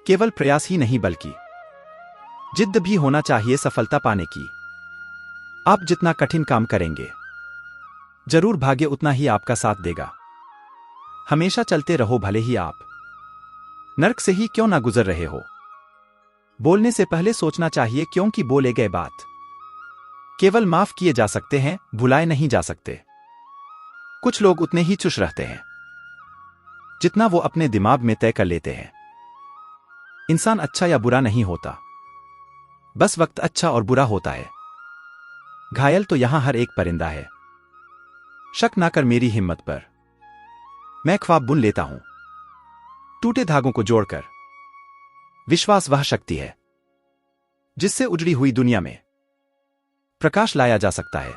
केवल प्रयास ही नहीं बल्कि जिद्द भी होना चाहिए सफलता पाने की। आप जितना कठिन काम करेंगे, जरूर भाग्य उतना ही आपका साथ देगा। हमेशा चलते रहो भले ही आप नर्क से ही क्यों ना गुजर रहे हो। बोलने से पहले सोचना चाहिए, क्योंकि बोले गए बात केवल माफ किए जा सकते हैं, भुलाए नहीं जा सकते। कुछ लोग उतने ही चुप रहते हैं जितना वो अपने दिमाग में तय कर लेते हैं। इंसान अच्छा या बुरा नहीं होता, बस वक्त अच्छा और बुरा होता है। घायल तो यहां हर एक परिंदा है। शक ना कर मेरी हिम्मत पर, मैं ख्वाब बुन लेता हूं टूटे धागों को जोड़कर। विश्वास वह शक्ति है जिससे उजड़ी हुई दुनिया में प्रकाश लाया जा सकता है।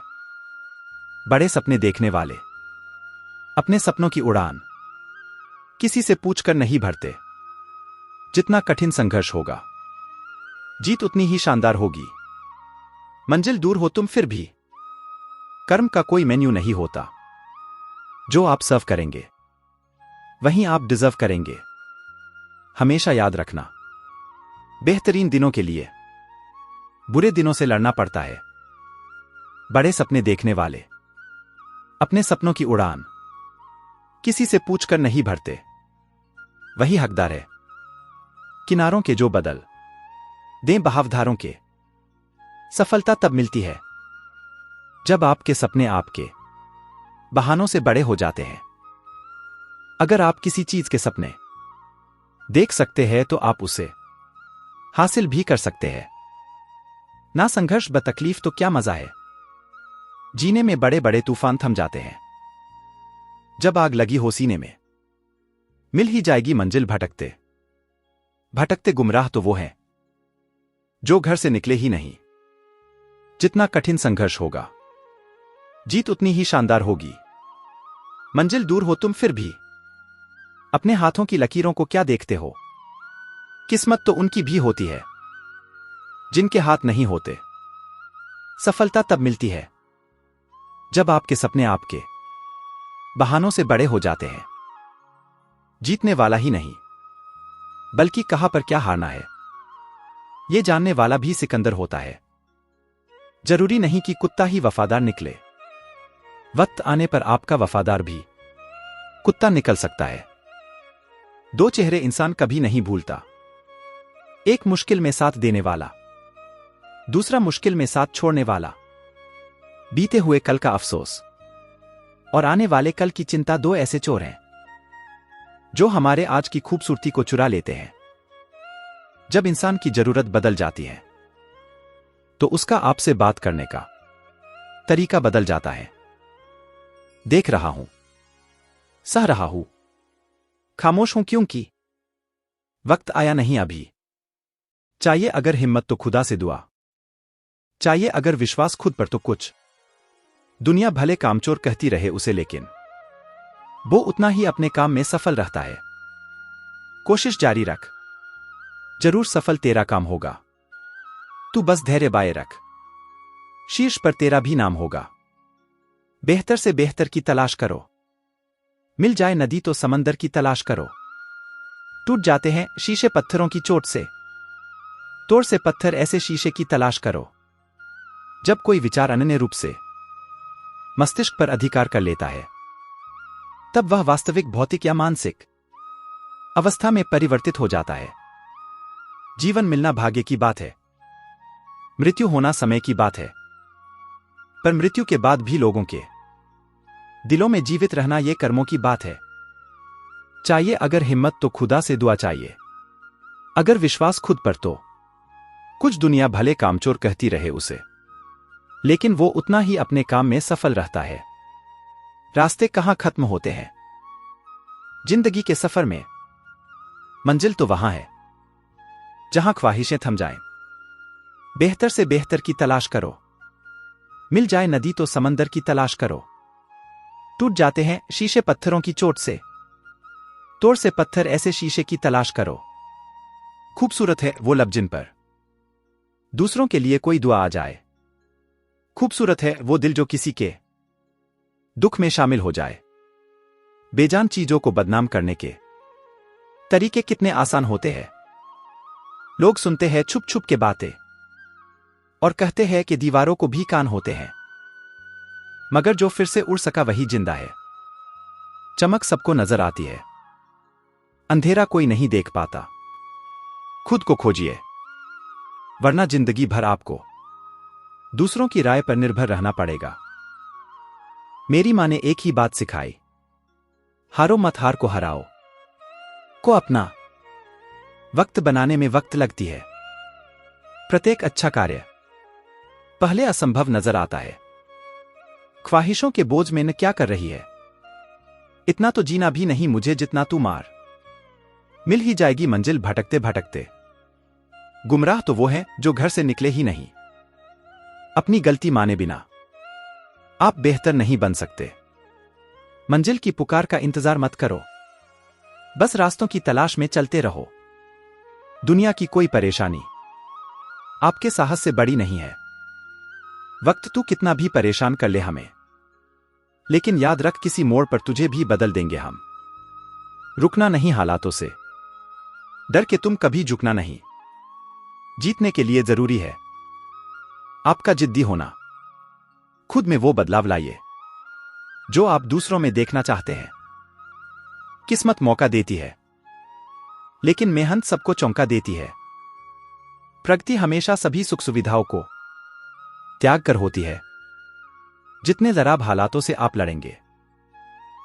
बड़े सपने देखने वाले अपने सपनों की उड़ान किसी से पूछकर नहीं भरते। जितना कठिन संघर्ष होगा, जीत उतनी ही शानदार होगी। मंजिल दूर हो तुम फिर भी, कर्म का कोई मेन्यू नहीं होता। जो आप सर्व करेंगे वहीं आप डिजर्व करेंगे। हमेशा याद रखना, बेहतरीन दिनों के लिए बुरे दिनों से लड़ना पड़ता है। बड़े सपने देखने वाले अपने सपनों की उड़ान किसी से पूछकर नहीं भरते। वही हकदार है किनारों के जो बदल दें बहावधारों के। सफलता तब मिलती है जब आपके सपने आपके बहानों से बड़े हो जाते हैं। अगर आप किसी चीज के सपने देख सकते हैं तो आप उसे हासिल भी कर सकते हैं। ना संघर्ष ब तकलीफ तो क्या मजा है। जीने में बड़े बड़े तूफान थम जाते हैं जब आग लगी हो सीने में। मिल ही जाएगी मंजिल भटकते भटकते गुमराह तो वो हैं जो घर से निकले ही नहीं। जितना कठिन संघर्ष होगा, जीत उतनी ही शानदार होगी। मंजिल दूर हो तुम फिर भी, अपने हाथों की लकीरों को क्या देखते हो। किस्मत तो उनकी भी होती है जिनके हाथ नहीं होते। सफलता तब मिलती है जब आपके सपने आपके बहानों से बड़े हो जाते हैं। जीतने वाला ही नहीं बल्कि कहां पर क्या हारना है, यह जानने वाला भी सिकंदर होता है। जरूरी नहीं कि कुत्ता ही वफादार निकले, वक्त आने पर आपका वफादार भी कुत्ता निकल सकता है। दो चेहरे इंसान कभी नहीं भूलता, एक मुश्किल में साथ देने वाला, दूसरा मुश्किल में साथ छोड़ने वाला। बीते हुए कल का अफसोस और आने वाले कल की चिंता दो ऐसे चोर हैं जो हमारे आज की खूबसूरती को चुरा लेते हैं। जब इंसान की जरूरत बदल जाती है तो उसका आपसे बात करने का तरीका बदल जाता है। देख रहा हूं, सह रहा हूं, खामोश हूं क्योंकि वक्त आया नहीं अभी। चाहिए अगर हिम्मत तो खुदा से दुआ, चाहिए अगर विश्वास खुद पर तो कुछ। दुनिया भले कामचोर कहती रहे उसे, लेकिन वो उतना ही अपने काम में सफल रहता है। कोशिश जारी रख, जरूर सफल तेरा काम होगा। तू बस धैर्य बाए रख, शीर्ष पर तेरा भी नाम होगा। बेहतर से बेहतर की तलाश करो, मिल जाए नदी तो समंदर की तलाश करो। टूट जाते हैं शीशे पत्थरों की चोट से, तोड़ से पत्थर ऐसे शीशे की तलाश करो। जब कोई विचार अनन्य रूप से मस्तिष्क पर अधिकार कर लेता है, तब वह वास्तविक भौतिक या मानसिक अवस्था में परिवर्तित हो जाता है। जीवन मिलना भाग्य की बात है, मृत्यु होना समय की बात है। पर मृत्यु के बाद भी लोगों के दिलों में जीवित रहना ये कर्मों की बात है। चाहिए अगर हिम्मत तो खुदा से दुआ चाहिए, अगर विश्वास खुद पर तो कुछ। दुनिया भले कामचोर कहती रहे उसे, लेकिन वो उतना ही अपने काम में सफल रहता है। रास्ते कहां खत्म होते हैं जिंदगी के सफर में, मंजिल तो वहां है जहां ख्वाहिशें थम जाएं। बेहतर से बेहतर की तलाश करो, मिल जाए नदी तो समंदर की तलाश करो। टूट जाते हैं शीशे पत्थरों की चोट से, तोड़ से पत्थर ऐसे शीशे की तलाश करो। खूबसूरत है वो लब जिन पर दूसरों के लिए कोई दुआ आ जाए। खूबसूरत है वो दिल जो किसी के दुख में शामिल हो जाए। बेजान चीजों को बदनाम करने के तरीके कितने आसान होते हैं। लोग सुनते हैं छुप छुप के बातें और कहते हैं कि दीवारों को भी कान होते हैं, मगर जो फिर से उड़ सका वही जिंदा है। चमक सबको नजर आती है, अंधेरा कोई नहीं देख पाता। खुद को खोजिए, वरना जिंदगी भर आपको दूसरों की राय पर निर्भर रहना पड़ेगा। मेरी मां ने एक ही बात सिखाई, हारो मत, हार को हराओ। को अपना वक्त बनाने में वक्त लगती है। प्रत्येक अच्छा कार्य पहले असंभव नजर आता है। ख्वाहिशों के बोझ में न क्या कर रही है, इतना तो जीना भी नहीं मुझे जितना तू मार। मिल ही जाएगी मंजिल भटकते भटकते। गुमराह तो वो है जो घर से निकले ही नहीं। अपनी गलती माने बिना आप बेहतर नहीं बन सकते। मंजिल की पुकार का इंतजार मत करो, बस रास्तों की तलाश में चलते रहो। दुनिया की कोई परेशानी आपके साहस से बड़ी नहीं है। वक्त तू कितना भी परेशान कर ले हमें, लेकिन याद रख किसी मोड़ पर तुझे भी बदल देंगे हम। रुकना नहीं हालातों से, डर के तुम कभी झुकना नहीं। जीतने के लिए जरूरी है आपका जिद्दी होना। खुद में वो बदलाव लाइए जो आप दूसरों में देखना चाहते हैं। किस्मत मौका देती है, लेकिन मेहनत सबको चौंका देती है। प्रगति हमेशा सभी सुख सुविधाओं को त्याग कर होती है। जितने जराब हालातों से आप लड़ेंगे,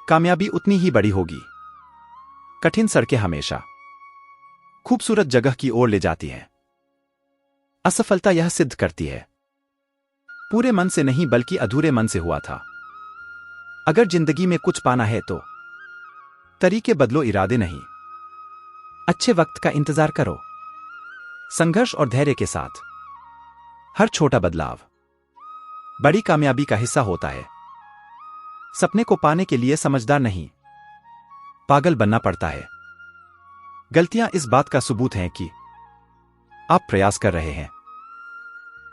कामयाबी उतनी ही बड़ी होगी। कठिन सड़कें हमेशा खूबसूरत जगह की ओर ले जाती हैं। असफलता यह सिद्ध करती है पूरे मन से नहीं बल्कि अधूरे मन से हुआ था। अगर जिंदगी में कुछ पाना है तो तरीके बदलो, इरादे नहीं। अच्छे वक्त का इंतजार करो, संघर्ष और धैर्य के साथ। हर छोटा बदलाव बड़ी कामयाबी का हिस्सा होता है। सपने को पाने के लिए समझदार नहीं, पागल बनना पड़ता है। गलतियां इस बात का सबूत हैं कि आप प्रयास कर रहे हैं।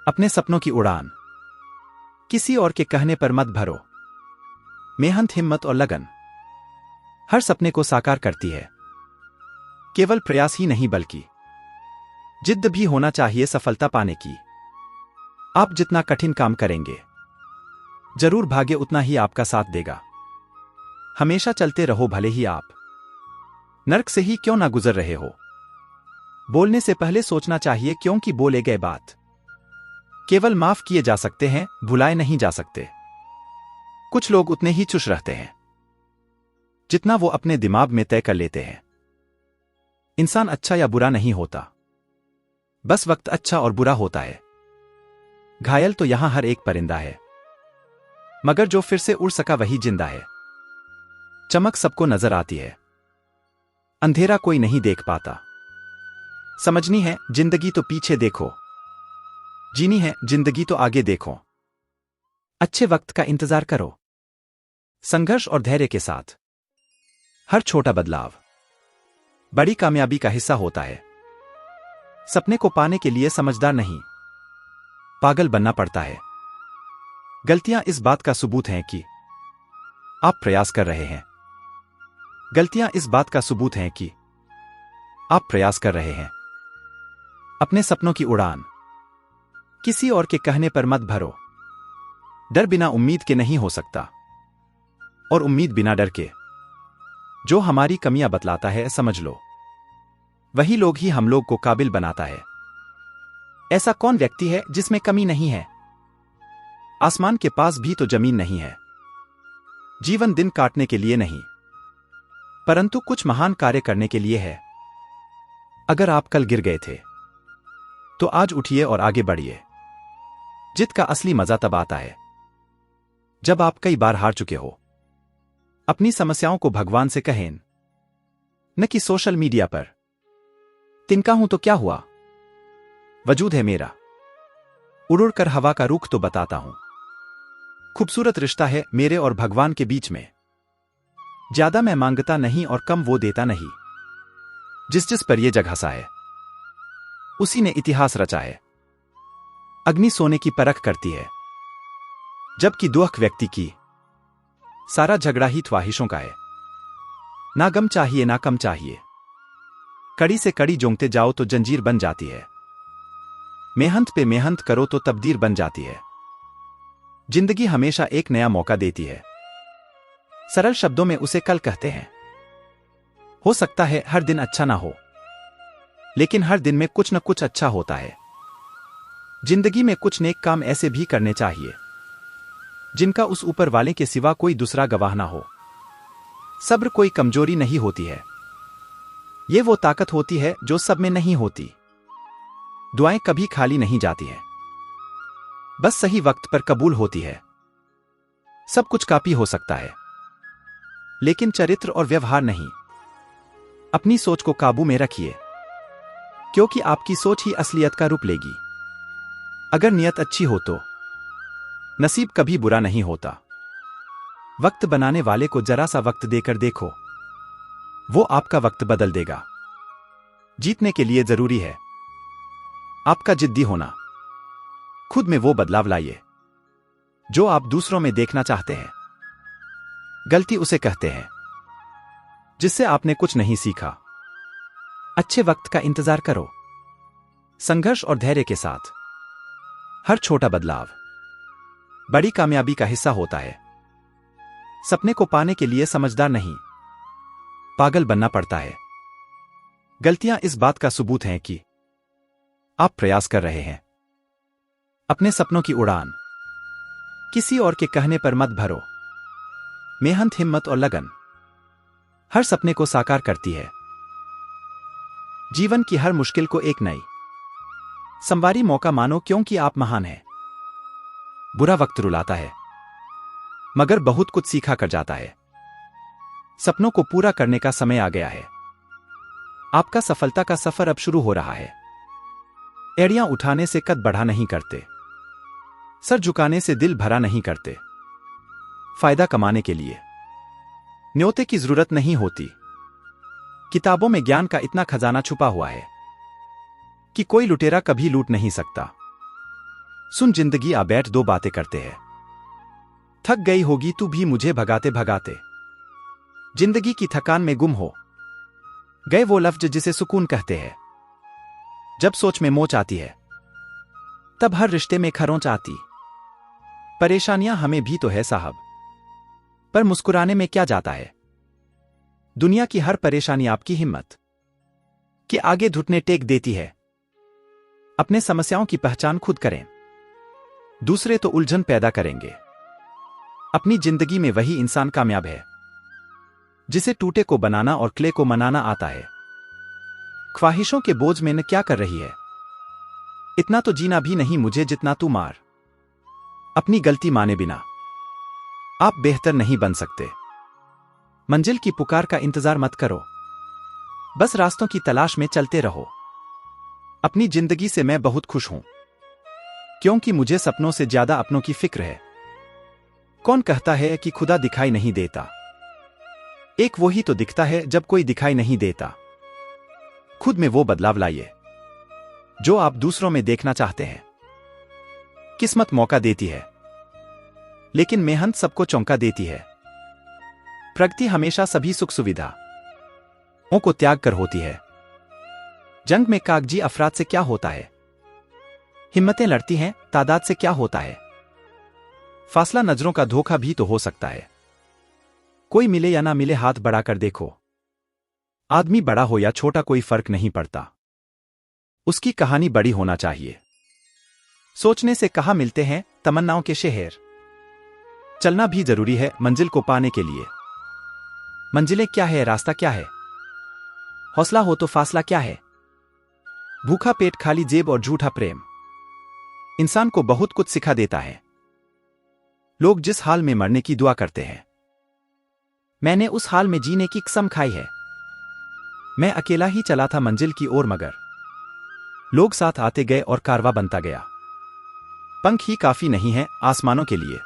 अपने सपनों की उड़ान किसी और के कहने पर मत भरो। मेहनत, हिम्मत और लगन हर सपने को साकार करती है। केवल प्रयास ही नहीं बल्कि जिद्द भी होना चाहिए सफलता पाने की। आप जितना कठिन काम करेंगे, जरूर भाग्य उतना ही आपका साथ देगा। हमेशा चलते रहो, भले ही आप नर्क से ही क्यों ना गुजर रहे हो। बोलने से पहले सोचना चाहिए, क्योंकि बोले गए बात केवल माफ किए जा सकते हैं, भुलाए नहीं जा सकते। कुछ लोग उतने ही चुप रहते हैं जितना वो अपने दिमाग में तय कर लेते हैं। इंसान अच्छा या बुरा नहीं होता, बस वक्त अच्छा और बुरा होता है। घायल तो यहां हर एक परिंदा है, मगर जो फिर से उड़ सका वही जिंदा है। चमक सबको नजर आती है, अंधेरा कोई नहीं देख पाता। समझनी है जिंदगी तो पीछे देखो, जीनी है जिंदगी तो आगे देखो। अच्छे वक्त का इंतजार करो, संघर्ष और धैर्य के साथ। हर छोटा बदलाव बड़ी कामयाबी का हिस्सा होता है। सपने को पाने के लिए समझदार नहीं, पागल बनना पड़ता है। गलतियां इस बात का सबूत हैं कि आप प्रयास कर रहे हैं। गलतियां इस बात का सबूत हैं कि आप प्रयास कर रहे हैं। अपने सपनों की उड़ान किसी और के कहने पर मत भरो। डर बिना उम्मीद के नहीं हो सकता, और उम्मीद बिना डर के जो हमारी कमियां बतलाता है, समझ लो वही लोग ही हम लोग को काबिल बनाता है। ऐसा कौन व्यक्ति है जिसमें कमी नहीं है? आसमान के पास भी तो जमीन नहीं है। जीवन दिन काटने के लिए नहीं, परंतु कुछ महान कार्य करने के लिए है। अगर आप कल गिर गए थे तो आज उठिए और आगे बढ़िए। जीत का असली मजा तब आता है जब आप कई बार हार चुके हो। अपनी समस्याओं को भगवान से कहें, न कि सोशल मीडिया पर। तिनका हूं तो क्या हुआ, वजूद है मेरा। उड़ उड़ कर हवा का रुख तो बताता हूं। खूबसूरत रिश्ता है मेरे और भगवान के बीच में। ज्यादा मैं मांगता नहीं और कम वो देता नहीं। जिस जिस पर ये जग हंसा है, उसी ने इतिहास रचा है। अग्नि सोने की परख करती है, जबकि दुख व्यक्ति की। सारा झगड़ा ही ख्वाहिशों का है। ना गम चाहिए ना कम चाहिए, कड़ी से कड़ी जोंगते जाओ तो जंजीर बन जाती है। मेहनत पे मेहनत करो तो तब्दीर बन जाती है। जिंदगी हमेशा एक नया मौका देती है। सरल शब्दों में उसे कल कहते हैं। हो सकता है हर दिन अच्छा ना हो, लेकिन हर दिन में कुछ न कुछ अच्छा होता है। जिंदगी में कुछ नेक काम ऐसे भी करने चाहिए जिनका उस ऊपर वाले के सिवा कोई दूसरा गवाह ना हो। सब्र कोई कमजोरी नहीं होती है, ये वो ताकत होती है जो सब में नहीं होती। दुआएं कभी खाली नहीं जाती हैं, बस सही वक्त पर कबूल होती है। सब कुछ कापी हो सकता है, लेकिन चरित्र और व्यवहार नहीं। अपनी सोच को काबू में रखिए, क्योंकि आपकी सोच ही असलियत का रूप लेगी। अगर नियत अच्छी हो तो नसीब कभी बुरा नहीं होता। वक्त बनाने वाले को जरा सा वक्त देकर देखो, वो आपका वक्त बदल देगा। जीतने के लिए जरूरी है आपका जिद्दी होना। खुद में वो बदलाव लाइए जो आप दूसरों में देखना चाहते हैं। गलती उसे कहते हैं जिससे आपने कुछ नहीं सीखा। अच्छे वक्त का इंतजार करो, संघर्ष और धैर्य के साथ। हर छोटा बदलाव बड़ी कामयाबी का हिस्सा होता है। सपने को पाने के लिए समझदार नहीं, पागल बनना पड़ता है। गलतियां इस बात का सबूत हैं कि आप प्रयास कर रहे हैं। अपने सपनों की उड़ान किसी और के कहने पर मत भरो। मेहनत, हिम्मत और लगन हर सपने को साकार करती है। जीवन की हर मुश्किल को एक नई संवारी मौका मानो, क्योंकि आप महान हैं। बुरा वक्त रुलाता है, मगर बहुत कुछ सीखा कर जाता है। सपनों को पूरा करने का समय आ गया है। आपका सफलता का सफर अब शुरू हो रहा है। एड़ियां उठाने से कद बढ़ा नहीं करते, सर झुकाने से दिल भरा नहीं करते। फायदा कमाने के लिए न्योते की जरूरत नहीं होती। किताबों में ज्ञान का इतना खजाना छुपा हुआ है कि कोई लुटेरा कभी लूट नहीं सकता। सुन जिंदगी, आ बैठ, दो बातें करते हैं। थक गई होगी तू भी मुझे भगाते भगाते। जिंदगी की थकान में गुम हो गए वो लफ्ज जिसे सुकून कहते हैं। जब सोच में मोच आती है, तब हर रिश्ते में खरोंच आती। परेशानियां हमें भी तो है साहब, पर मुस्कुराने में क्या जाता है। दुनिया की हर परेशानी आपकी हिम्मत के आगे घुटने टेक देती है। अपने समस्याओं की पहचान खुद करें, दूसरे तो उलझन पैदा करेंगे। अपनी जिंदगी में वही इंसान कामयाब है जिसे टूटे को बनाना और क्ले को मनाना आता है। ख्वाहिशों के बोझ में न क्या कर रही है। इतना तो जीना भी नहीं मुझे जितना तू मार। अपनी गलती माने बिना आप बेहतर नहीं बन सकते। मंजिल की पुकार का इंतजार मत करो, बस रास्तों की तलाश में चलते रहो। अपनी जिंदगी से मैं बहुत खुश हूं, क्योंकि मुझे सपनों से ज्यादा अपनों की फिक्र है। कौन कहता है कि खुदा दिखाई नहीं देता? एक वो ही तो दिखता है जब कोई दिखाई नहीं देता। खुद में वो बदलाव लाइए जो आप दूसरों में देखना चाहते हैं। किस्मत मौका देती है, लेकिन मेहनत सबको चौंका देती है। प्रगति हमेशा सभी सुख सुविधाओं को त्याग कर होती है। जंग में कागजी अफराद से क्या होता है? हिम्मतें लड़ती हैं, तादाद से क्या होता है? फासला नजरों का धोखा भी तो हो सकता है। कोई मिले या ना मिले, हाथ बढ़ाकर देखो। आदमी बड़ा हो या छोटा कोई फर्क नहीं पड़ता, उसकी कहानी बड़ी होना चाहिए। सोचने से कहाँ मिलते हैं तमन्नाओं के शहर। चलना भी जरूरी है मंजिल को पाने के लिए। मंजिलें क्या है, रास्ता क्या है? हौसला हो तो फासला क्या है? भूखा पेट, खाली जेब और झूठा प्रेम इंसान को बहुत कुछ सिखा देता है। लोग जिस हाल में मरने की दुआ करते हैं, मैंने उस हाल में जीने की कसम खाई है। मैं अकेला ही चला था मंजिल की ओर, मगर लोग साथ आते गए और कारवां बनता गया। पंख ही काफी नहीं है आसमानों के लिए,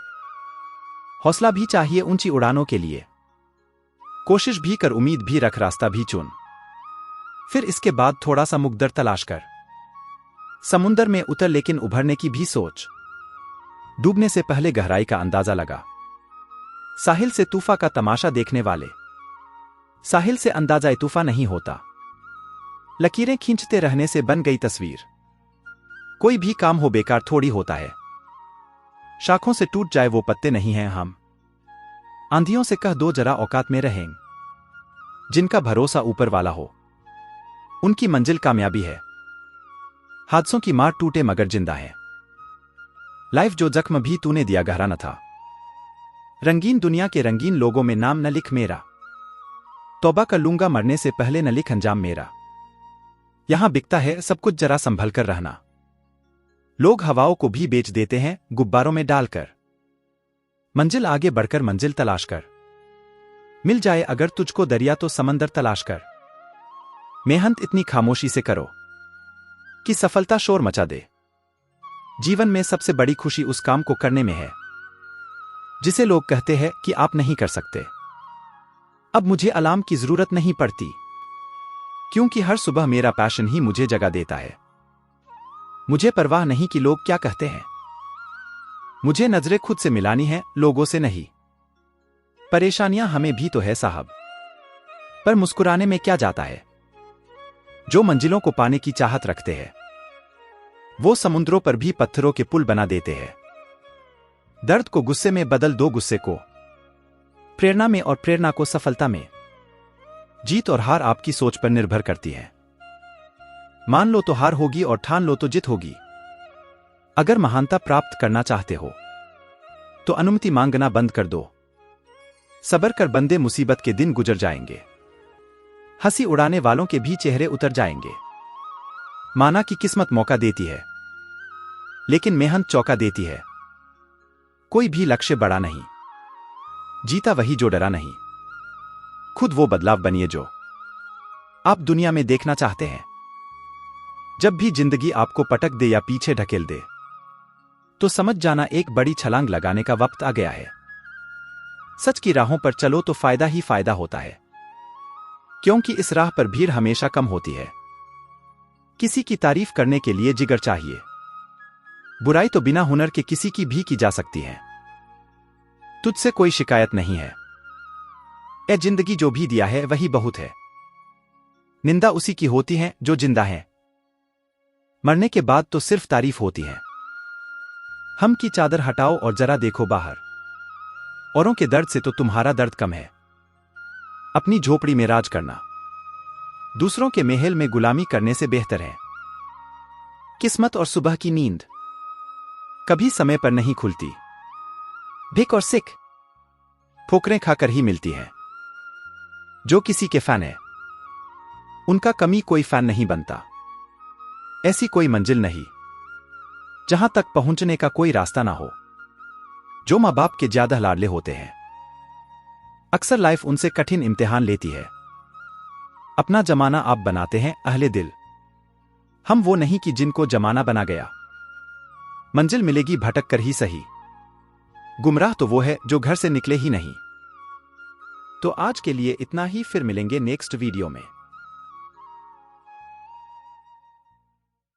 हौसला भी चाहिए ऊंची उड़ानों के लिए। कोशिश भी कर, उम्मीद भी रख, रास्ता भी चुन, फिर इसके बाद थोड़ा सा मुकद्दर तलाश कर। समुंदर में उतर, लेकिन उभरने की भी सोच। डूबने से पहले गहराई का अंदाजा लगा। साहिल से तूफा का तमाशा देखने वाले साहिल से अंदाजा तूफा नहीं होता। लकीरें खींचते रहने से बन गई तस्वीर। कोई भी काम हो बेकार थोड़ी होता है। शाखों से टूट जाए वो पत्ते नहीं हैं हम। आंधियों से कह दो जरा औकात में रहें। जिनका भरोसा ऊपर वाला हो उनकी मंजिल कामयाबी है। हादसों की मार टूटे मगर जिंदा है। लाइफ जो जख्म भी तूने दिया गहरा न था। रंगीन दुनिया के रंगीन लोगों में नाम न लिख मेरा। तौबा कर लूंगा मरने से पहले न लिख अंजाम मेरा। यहां बिकता है सब कुछ जरा संभल कर रहना। लोग हवाओं को भी बेच देते हैं गुब्बारों में डालकर। मंजिल आगे बढ़कर मंजिल तलाश कर। मिल जाए अगर तुझको दरिया तो समंदर तलाश कर। मेहनत इतनी खामोशी से करो कि सफलता शोर मचा दे। जीवन में सबसे बड़ी खुशी उस काम को करने में है जिसे लोग कहते हैं कि आप नहीं कर सकते। अब मुझे अलार्म की जरूरत नहीं पड़ती क्योंकि हर सुबह मेरा पैशन ही मुझे जगा देता है। मुझे परवाह नहीं कि लोग क्या कहते हैं। मुझे नजरें खुद से मिलानी है लोगों से नहीं। परेशानियां हमें भी तो है साहब, पर मुस्कुराने में क्या जाता है। जो मंजिलों को पाने की चाहत रखते हैं वो समुद्रों पर भी पत्थरों के पुल बना देते हैं। दर्द को गुस्से में बदल दो, गुस्से को प्रेरणा में और प्रेरणा को सफलता में। जीत और हार आपकी सोच पर निर्भर करती है। मान लो तो हार होगी और ठान लो तो जीत होगी। अगर महानता प्राप्त करना चाहते हो तो अनुमति मांगना बंद कर दो। सबर कर बंदे, मुसीबत के दिन गुजर जाएंगे। हंसी उड़ाने वालों के भी चेहरे उतर जाएंगे। माना कि किस्मत मौका देती है लेकिन मेहनत चौका देती है। कोई भी लक्ष्य बड़ा नहीं, जीता वही जो डरा नहीं। खुद वो बदलाव बनिए जो आप दुनिया में देखना चाहते हैं। जब भी जिंदगी आपको पटक दे या पीछे ढकेल दे तो समझ जाना एक बड़ी छलांग लगाने का वक्त आ गया है। सच की राहों पर चलो तो फायदा ही फायदा होता है क्योंकि इस राह पर भीड़ हमेशा कम होती है। किसी की तारीफ करने के लिए जिगर चाहिए। बुराई तो बिना हुनर के किसी की भी की जा सकती है। तुझसे कोई शिकायत नहीं है। ए जिंदगी जो भी दिया है वही बहुत है। निंदा उसी की होती है जो जिंदा है। मरने के बाद तो सिर्फ तारीफ होती है। हम की चादर हटाओ और जरा देखो बाहर। औरों के दर्द से तो तुम्हारा दर्द कम है। अपनी झोपड़ी में राज करना दूसरों के महल में गुलामी करने से बेहतर है। किस्मत और सुबह की नींद कभी समय पर नहीं खुलती। भिक और सिक ठोकरें खाकर ही मिलती है। जो किसी के फैन है उनका कमी कोई फैन नहीं बनता। ऐसी कोई मंजिल नहीं जहां तक पहुंचने का कोई रास्ता ना हो। जो मां बाप के ज्यादा लाडले होते हैं अक्सर लाइफ उनसे कठिन इम्तिहान लेती है। अपना जमाना आप बनाते हैं अहले दिल। हम वो नहीं कि जिनको जमाना बना गया। मंजिल मिलेगी भटक कर ही सही। गुमराह तो वो है जो घर से निकले ही नहीं। तो आज के लिए इतना ही, फिर मिलेंगे नेक्स्ट वीडियो में।